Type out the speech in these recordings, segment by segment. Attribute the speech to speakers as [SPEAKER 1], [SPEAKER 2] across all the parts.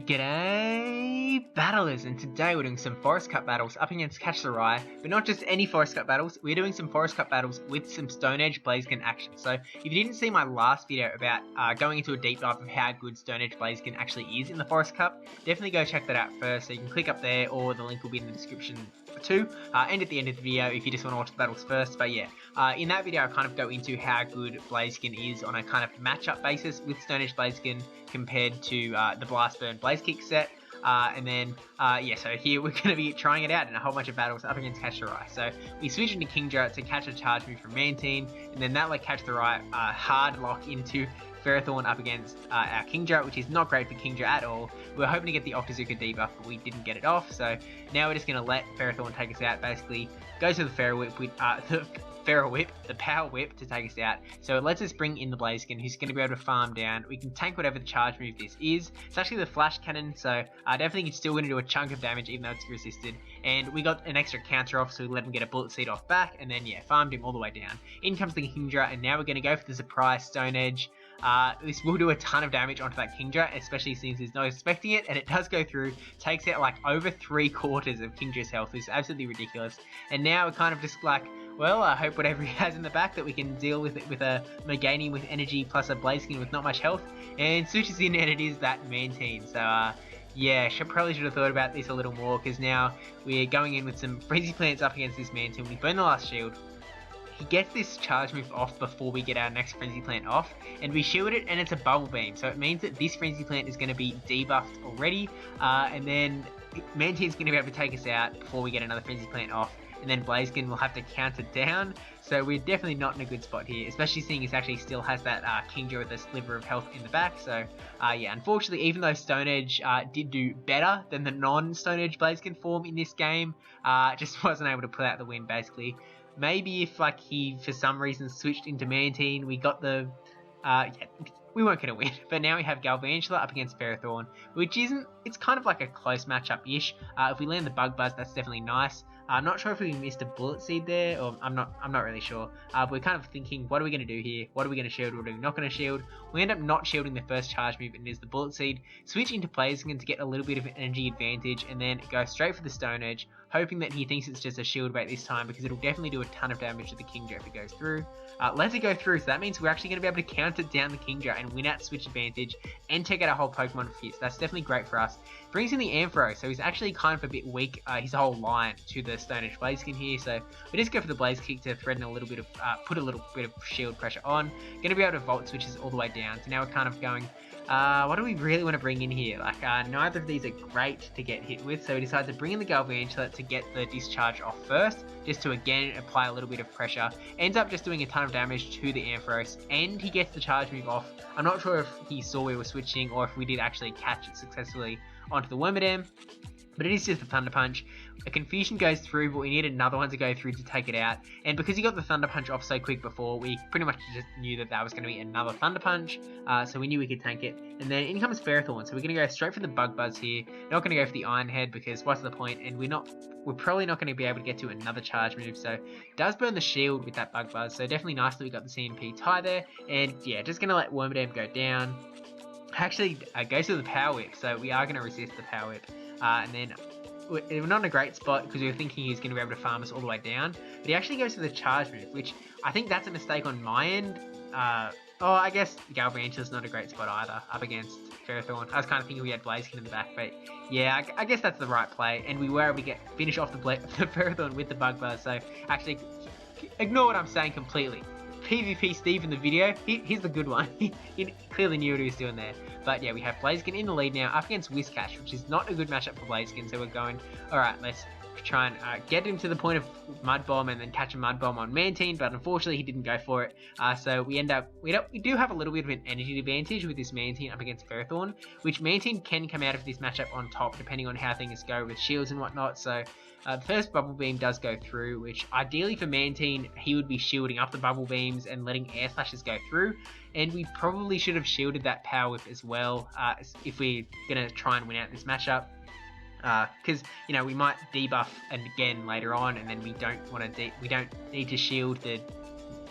[SPEAKER 1] G'day battlers, and today we're doing some Forest Cup battles up against Catch the Rye, but not just any Forest Cup battles, we're doing some Forest Cup battles with some Stone Age BLAZIKEN action. So if you didn't see my last video about going into a deep dive of how good Stone Age BLAZIKEN actually is in the Forest Cup, definitely go check that out first, so you can click up there or the link will be in the description too, and at the end of the video if you just want to watch the battles first. But yeah, in that video I kind of go into how good BLAZIKEN is on a kind of matchup basis with Stone Age BLAZIKEN compared to the Blast Burn Blaze Kick set. And then, yeah, so here we're going to be trying it out in a whole bunch of battles up against Catch the Rye. So we switch into Kingdra to catch a charge move from Mantine, and then that let Catch the Rye hard lock into Ferrothorn up against our Kingdra, which is not great for Kingdra at all. We were hoping to get the Octazooka debuff, but we didn't get it off, so now we're just going to let Ferrothorn take us out, basically. Go to the Ferro Whip with the Power Whip to take us out. So it lets us bring in the BLAZIKEN, who's going to be able to farm down. We can tank whatever the charge move this is. It's actually the Flash Cannon, so definitely it's still going to do a chunk of damage even though it's resisted. And we got an extra counter off, so we let him get a Bullet Seed off back, and then yeah, farmed him all the way down. In comes the Kingdra, and now we're going to go for the surprise Stone Edge. This will do a ton of damage onto that Kingdra, especially since he's not expecting it, and it does go through, takes out like over 3/4 of Kingdra's health, which is absolutely ridiculous. And now we're kind of just like, well, I hope whatever he has in the back that we can deal with it with a Megane with energy plus a BLAZIKEN with not much health, and switches in and it is that Mantine. So yeah, probably should have thought about this a little more, because now we're going in with some Frenzy Plants up against this Mantine. We burn the last shield. He gets this charge move off before we get our next Frenzy Plant off, and we shield it and it's a Bubble Beam, so it means that this Frenzy Plant is going to be debuffed already, and then Mantine's going to be able to take us out before we get another Frenzy Plant off, and then BLAZIKEN will have to counter down, so we're definitely not in a good spot here, especially seeing it actually still has that Kingdra with a sliver of health in the back. So yeah, unfortunately, even though Stone Edge did do better than the non-Stone Edge BLAZIKEN form in this game, just wasn't able to pull out the win, basically. Maybe if like he for some reason switched into Mantine, we got the yeah, we weren't going to win. But now we have Galvantula up against Ferrothorn, which isn't, it's kind of like a close matchup-ish. If we land the Bug Buzz, that's definitely nice. I'm not sure if we missed a Bullet Seed there, or I'm not really sure. But we're kind of thinking, what are we going to do here? What are we going to shield? What are we not going to shield? We end up not shielding the first charge move, and it is the Bullet Seed. Switch into BLAZIKEN to get a little bit of an energy advantage, and then go straight for the Stone Edge, hoping that he thinks it's just a shield bait this time, because it'll definitely do a ton of damage to the Kingdra if it goes through. Let it go through, so that means we're actually going to be able to counter down the Kingdra and win out switch advantage and take out a whole Pokemon for hits. That's definitely great for us. Brings in the Ampharos, so he's actually kind of a bit weak, his whole line, to the Stone Edge BLAZIKEN here, so we just go for the Blaze Kick to threaten a little bit of, put a little bit of shield pressure on. Going to be able to Volt Switches all the way down, so now we're kind of going, what do we really want to bring in here? Like, neither of these are great to get hit with, so we decided to bring in the Galvantula to get the discharge off first, just to again apply a little bit of pressure. Ends up just doing a ton of damage to the Ampharos, and he gets the charge move off. I'm not sure if he saw we were switching, or if we did actually catch it successfully onto the Wormadam, but it is just a Thunder Punch. A Confusion goes through, but we need another one to go through to take it out. And because he got the Thunder Punch off so quick before, we pretty much just knew that that was going to be another Thunder Punch. So we knew we could tank it. And then in comes Ferrothorn, so we're going to go straight for the Bug Buzz here. Not going to go for the Iron Head, because what's the point? And we're probably not going to be able to get to another charge move. So it does burn the shield with that Bug Buzz. So definitely nice that we got the CMP tie there. And yeah, just going to let Wormadam go down. Actually, goes to the Power Whip, so we are going to resist the Power Whip. And then we're not in a great spot, because we were thinking he's going to be able to farm us all the way down, but he actually goes for the charge move, which I think that's a mistake on my end. Oh, I guess Galvantula's not a great spot either, up against Ferrothorn. I was kind of thinking we had BLAZIKEN in the back, but yeah, I guess that's the right play, and we were able to finish off the Ferrothorn with the Bug Buzz, so actually, ignore what I'm saying completely. PvP Steve in the video, here's the good one. He clearly knew what he was doing there. But yeah, we have BLAZIKEN in the lead now up against Whiscash, which is not a good matchup for BLAZIKEN, so we're going, alright, let's try and get him to the point of Mud Bomb and then catch a Mud Bomb on Mantine, but unfortunately he didn't go for it. So we do have a little bit of an energy advantage with this Mantine up against Ferrothorn, which Mantine can come out of this matchup on top depending on how things go with shields and whatnot. So the first Bubble Beam does go through, which ideally for Mantine, he would be shielding up the Bubble Beams and letting Air Slashes go through. And we probably should have shielded that Power Whip as well if we're going to try and win out this matchup. Because you know, we might debuff again later on, and then we don't need to shield the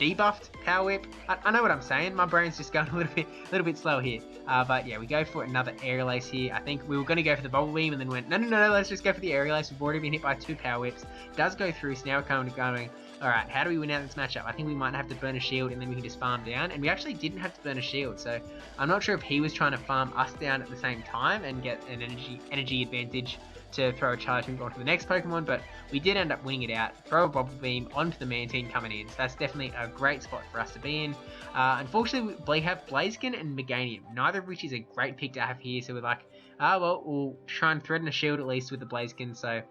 [SPEAKER 1] debuffed Power Whip. I know what I'm saying. My brain's just going a little bit slow here. But yeah, we go for another Aerial Ace here. I think we were going to go for the Bubble Beam and then went, no, let's just go for the Aerial Ace. We've already been hit by 2 Power Whips. Does go through, so now we're kind of going, alright, how do we win out this matchup? I think we might have to burn a shield and then we can just farm down. And we actually didn't have to burn a shield, so I'm not sure if he was trying to farm us down at the same time and get an energy advantage to throw a charge move onto the next Pokemon, but we did end up winning it out. Throw a Bubble Beam onto the Mantine coming in, so that's definitely a great spot for us to be in. Unfortunately, we have Blaziken and Meganium, neither of which is a great pick to have here, so we're like, well, we'll try and threaten a shield at least with the Blaziken, so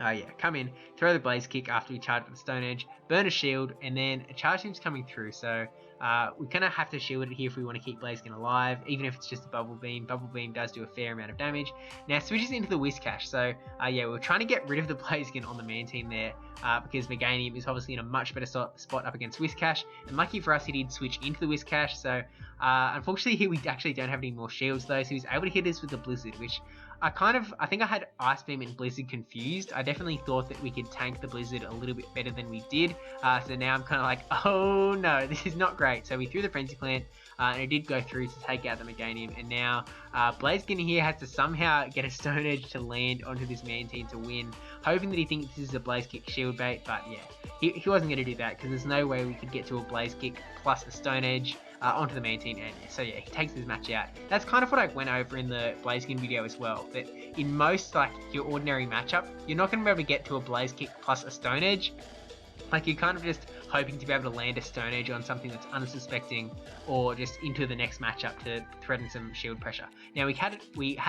[SPEAKER 1] yeah, come in, throw the Blaze Kick after we charge with the Stone Edge, burn a shield, and then a charge move's coming through, so we kind of have to shield it here if we want to keep Blaziken alive, even if it's just a Bubble Beam. Bubble Beam does do a fair amount of damage. Now switches into the Whiscash, so yeah, we're trying to get rid of the Blaziken on the Mantine there, because Meganium is obviously in a much better spot up against Whiscash, and lucky for us he did switch into the Whiscash, so unfortunately here we actually don't have any more shields though, so he was able to hit us with the Blizzard, which I think I had Ice Beam and Blizzard confused. I definitely thought that we could tank the Blizzard a little bit better than we did. So now I'm kind of like, oh no, this is not great. So we threw the Frenzy Plant, and it did go through to take out the Meganium. And now Blaziken here has to somehow get a Stone Edge to land onto this Mantine to win, hoping that he thinks this is a Blaze Kick shield bait. But yeah, he wasn't going to do that because there's no way we could get to a Blaze Kick plus a Stone Edge onto the Mantine, and so yeah, he takes this match out. That's kind of what I went over in the Blaziken video as well, that in most like your ordinary matchup, you're not going to be able to get to a Blaze Kick plus a Stone Edge. Like you're kind of just hoping to be able to land a Stone Edge on something that's unsuspecting, or just into the next matchup to threaten some shield pressure. Now we had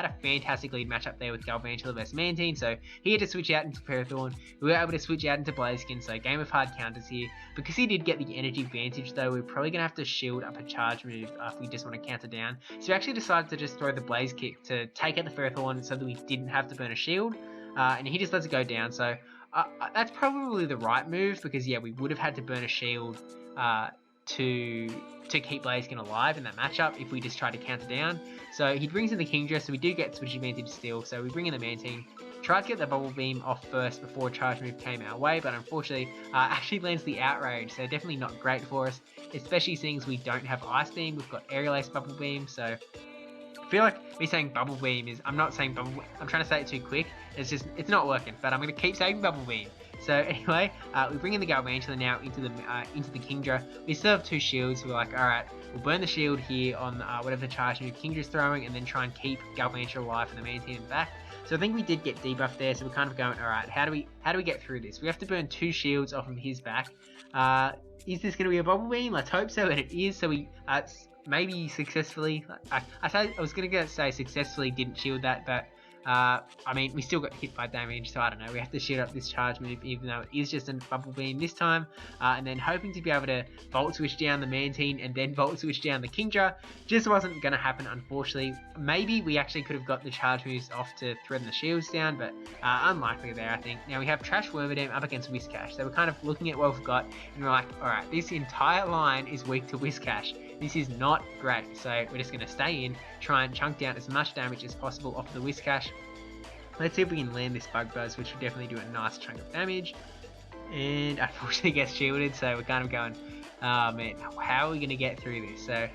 [SPEAKER 1] a fantastic lead matchup there with Galvantula versus Mantine, so he had to switch out into Ferrothorn. We were able to switch out into Blaziken, so game of hard counters here. Because he did get the energy advantage though, we're probably going to have to shield up a charge move if we just want to counter down. So we actually decided to just throw the Blaze Kick to take out the Ferrothorn so that we didn't have to burn a shield, and he just lets it go down. So that's probably the right move, because yeah, we would have had to burn a shield to keep Blaziken alive in that matchup if we just try to counter down. So he brings in the Kingdra, so we do get switch advantage still. So we bring in the Mantine, try to get the Bubble Beam off first before a charge move came our way, but unfortunately actually lands the Outrage, so definitely not great for us, especially seeing as we don't have Ice Beam. We've got Aerial Ace Bubble Beam, so I feel like me saying Bubble Beam is, I'm not saying Bubble, I'm trying to say it too quick, it's not working, but I'm going to keep saying Bubble Beam. So anyway, we bring in the Galvantula now into the Kingdra. We still have 2 shields, so we're like, alright, we'll burn the shield here on whatever charge move Kingdra's throwing, and then try and keep Galvantula alive for the Mantine in the back. So I think we did get debuffed there, so we're kind of going, alright, how do we get through this? We have to burn 2 shields off of his back. Is this going to be a Bubble Beam? Let's hope so, and it is. So we maybe successfully, I was going to say successfully didn't shield that, but I mean, we still got hit by damage, so I don't know, we have to shield up this charge move, even though it is just a Bubble Beam this time, and then hoping to be able to Volt Switch down the Mantine and then Volt Switch down the Kingdra. Just wasn't going to happen, unfortunately. Maybe we actually could have got the charge moves off to threaten the shields down, but unlikely there, I think. Now we have Trash Wormadam up against Whiscash, so we're kind of looking at what we've got, and we're like, alright, this entire line is weak to Whiscash. This is not great, so we're just going to stay in, try and chunk down as much damage as possible off the Whiscash. Let's see if we can land this Bug Buzz, which will definitely do a nice chunk of damage. And unfortunately gets shielded, so we're kind of going, oh man, how are we going to get through this? So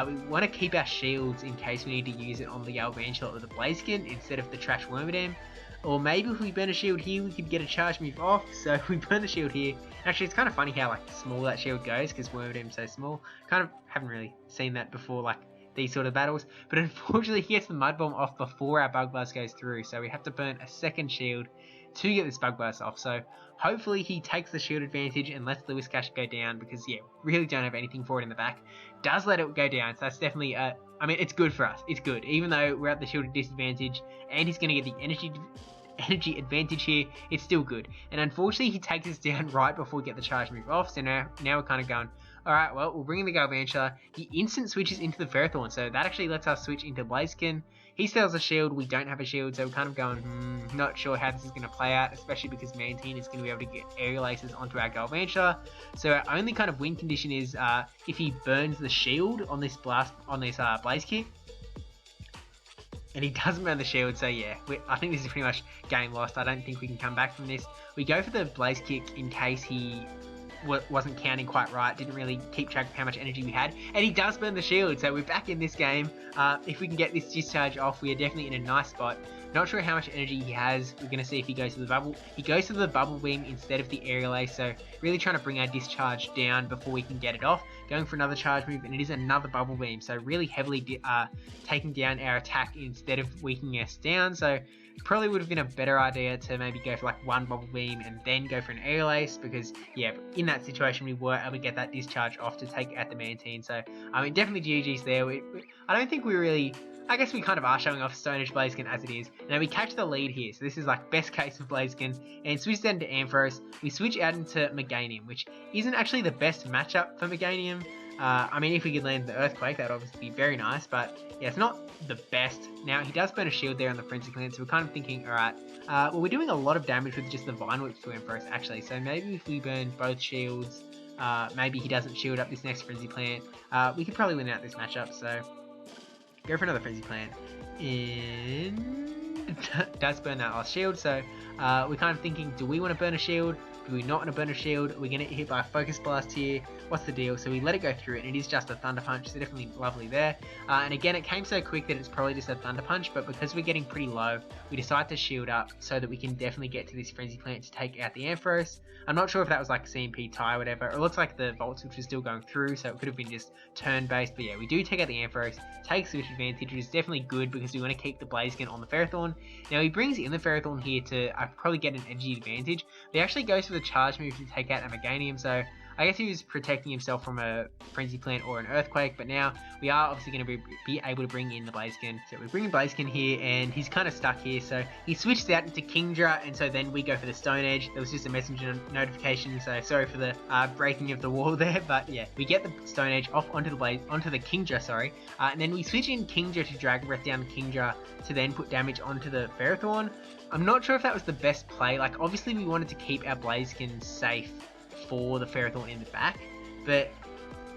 [SPEAKER 1] we want to keep our shields in case we need to use it on the Galvantula or the Blaziken instead of the Trash Wormadam. Or maybe if we burn a shield here, we could get a charge move off. So we burn the shield here. Actually, it's kind of funny how like small that shield goes, because Wormadam's so small. Kind of haven't really seen that before, like these sort of battles. But unfortunately, he gets the Mud Bomb off before our Bug Buzz goes through. So we have to burn a second shield to get this Bug Buzz off. So hopefully he takes the shield advantage and lets the Whiscash go down, because yeah, really don't have anything for it in the back. Does let it go down, so that's definitely I mean, it's good for us. It's good, even though we're at the shielded disadvantage, and he's going to get the energy advantage here. It's still good. And unfortunately, he takes us down right before we get the charge move off. So now we're kind of going, alright, well, we'll bring in the Galvantula. He instant switches into the Ferrothorn, so that actually lets us switch into Blaziken. He sells a shield, we don't have a shield, so we're kind of going, not sure how this is going to play out, especially because Mantine is going to be able to get Aerial Aces onto our Galvantula. So our only kind of win condition is if he burns the shield on this Blaze Kick. And he doesn't burn the shield, so yeah, I think this is pretty much game lost. I don't think we can come back from this. We go for the Blaze Kick in case he wasn't counting quite right, didn't really keep track of how much energy we had, and he does burn the shield, so we're back in this game. If we can get this discharge off, we are definitely in a nice spot. Not sure how much energy he has. We're going to see if he goes to the bubble. He goes to the bubble beam instead of the aerial ace, so really trying to bring our discharge down before we can get it off. Going for another charge move, and it is another bubble beam, so really heavily taking down our attack instead of weakening us down. So probably would have been a better idea to maybe go for like one bubble beam and then go for an aerial ace, because yeah, in that situation we were able to get that discharge off to take out the Mantine. So I mean, definitely GG's there. I don't think we really, I guess we kind of are showing off Stone Age BLAZIKEN as it is. Now we catch the lead here, so this is like best case of BLAZIKEN, and switch down to Ampharos. We switch out into Meganium, which isn't actually the best matchup for Meganium. I mean, if we could land the Earthquake, that would obviously be very nice, but yeah, it's not the best. Now, he does burn a shield there on the Frenzy Clan, so we're kind of thinking, alright, well, we're doing a lot of damage with just the Vine Whip to Ampharos, actually, so maybe if we burn both shields, maybe he doesn't shield up this next Frenzy Plant, we could probably win out this matchup, so go for another Frenzy Plant, and does burn that last shield, so we're kind of thinking, do we want to burn a shield? Do we not want to burn a shield? We're going to get hit by a Focus Blast here. What's the deal? So we let it go through it, and it is just a Thunder Punch, so definitely lovely there. And again, it came so quick that it's probably just a Thunder Punch, but because we're getting pretty low, we decide to shield up so that we can definitely get to this Frenzy Plant to take out the Ampharos. I'm not sure if that was like CMP tie or whatever. It looks like the Volt Switch was still going through, so it could have been just turn-based, but yeah, we do take out the Ampharos, take Switch advantage, which is definitely good because we want to keep the BLAZIKEN on the Ferrothorn. Now he brings in the Ferrothorn here to probably get an edgy advantage, but he actually goes for the charge move to take out a Meganium, so I guess he was protecting himself from a Frenzy Plant or an Earthquake, but now we are obviously going to be able to bring in the BLAZIKEN. So we're bringing BLAZIKEN here, and he's kind of stuck here, so he switched out into Kingdra, and so then we go for the Stone Edge. There was just a messenger notification, so sorry for the breaking of the wall there, but yeah, we get the Stone Edge off onto the Kingdra, sorry, and then we switch in Kingdra to Dragon Breath down Kingdra to then put damage onto the Ferrothorn. I'm not sure if that was the best play. Like, obviously we wanted to keep our BLAZIKEN safe for the Ferrothorn in the back, but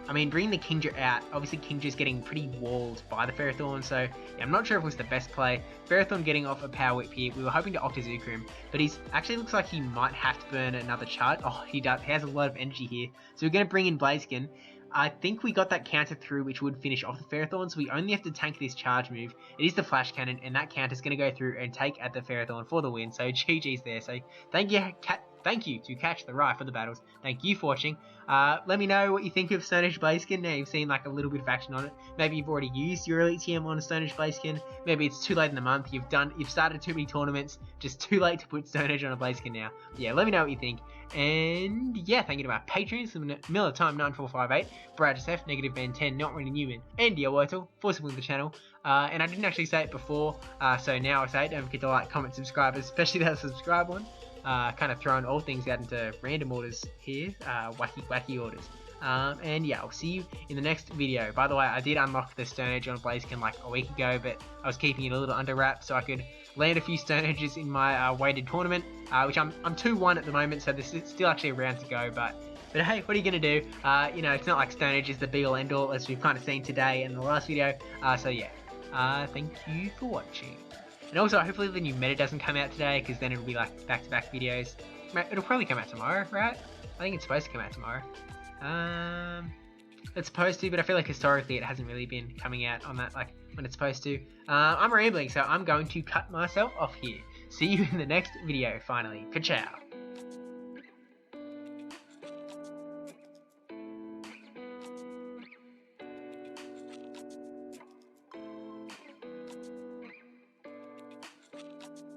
[SPEAKER 1] I mean, bringing the Kingdra out, obviously Kingdra's getting pretty walled by the Ferrothorn, so yeah, I'm not sure if it was the best play. Ferrothorn getting off a Power Whip here. We were hoping to Octazooka him, but he's actually looks like he might have to burn another charge. Oh, he does. He has a lot of energy here, so we're going to bring in BLAZIKEN. I think we got that counter through, which would finish off the Ferrothorn, so we only have to tank this charge move. It is the Flash Cannon, and that counter is going to go through and take at the Ferrothorn for the win, so GG's there. So thank you to Catch the Rye for the battles. Thank you for watching. Let me know what you think of Stone Age BLAZIKEN. Now you've seen like a little bit of action on it. Maybe you've already used your Elite TM on Stone Age BLAZIKEN. Maybe it's too late in the month. You've started too many tournaments. Just too late to put Stone Age on a BLAZIKEN now. But yeah, let me know what you think. And yeah, thank you to my patrons, Miller Time 9458, brajSF, Negative Ben 10, NotRandyN3wman and Yahwertle for supporting the channel. And I didn't actually say it before, so now I say it. Don't forget to like, comment, subscribe, especially that subscribe one. Kind of throwing all things out into random orders here, wacky orders. And yeah, I'll see you in the next video. By the way, I did unlock the Stone Age on BLAZIKEN like a week ago, but I was keeping it a little under wraps so I could land a few Stone Ages in my weighted tournament, which I'm 2-1 at the moment, so there's still actually a round to go, but hey, what are you going to do? You know, it's not like Stone Age is the be all end all, as we've kind of seen today in the last video, so yeah, thank you for watching. And also, hopefully the new meta doesn't come out today, because then it'll be like back-to-back videos. It'll probably come out tomorrow, right? I think it's supposed to come out tomorrow. It's supposed to, but I feel like historically it hasn't really been coming out on that, like, when it's supposed to. I'm rambling, so I'm going to cut myself off here. See you in the next video, finally. Ka-chow.